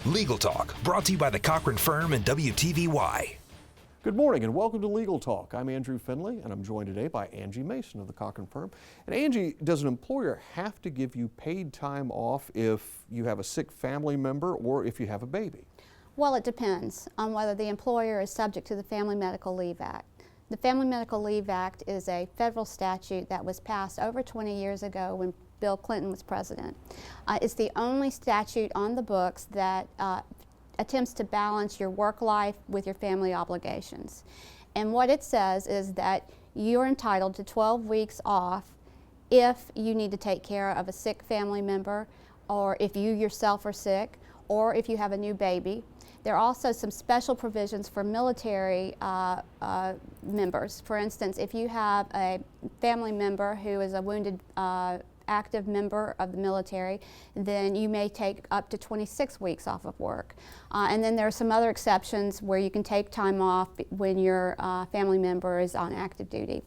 Legal Talk, brought to you by the Cochran Firm and WTVY. Good morning and welcome to Legal Talk. I'm Andrew Finley and I'm joined today by Angie Mason of the Cochran Firm. And Angie, does an employer have to give you paid time off if you have a sick family member or if you have a baby? Well, it depends on whether the employer is subject to the Family Medical Leave Act. The Family Medical Leave Act is a federal statute that was passed over 20 years ago when Bill Clinton was president. It's the only statute on the books that attempts to balance your work life with your family obligations. And what it says is that you're entitled to 12 weeks off if you need to take care of a sick family member, or if you yourself are sick, or if you have a new baby. There are also some special provisions for military members. For instance, if you have a family member who is a wounded active member of the military, then you may take up to 26 weeks off of work. And then there are some other exceptions where you can take time off when your family member is on active duty.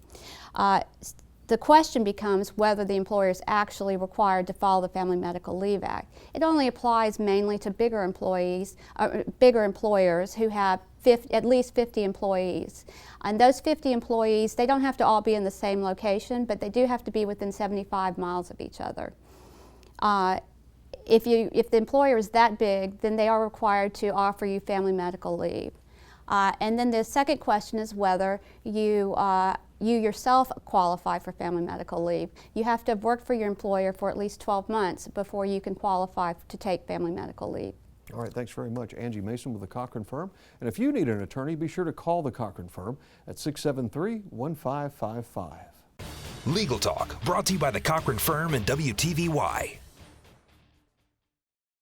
The question becomes whether the employer is actually required to follow the Family Medical Leave Act. It only applies mainly to bigger employers who have at least 50 employees. And those 50 employees, they don't have to all be in the same location, but they do have to be within 75 miles of each other. If the employer is that big, then they are required to offer you family medical leave. And then the second question is whether you yourself qualify for family medical leave. You have to have worked for your employer for at least 12 months before you can qualify to take family medical leave. All right, thanks very much. Angie Mason with the Cochran Firm. And if you need an attorney, be sure to call the Cochran Firm at 673-1555. Legal Talk, brought to you by the Cochran Firm and WTVY.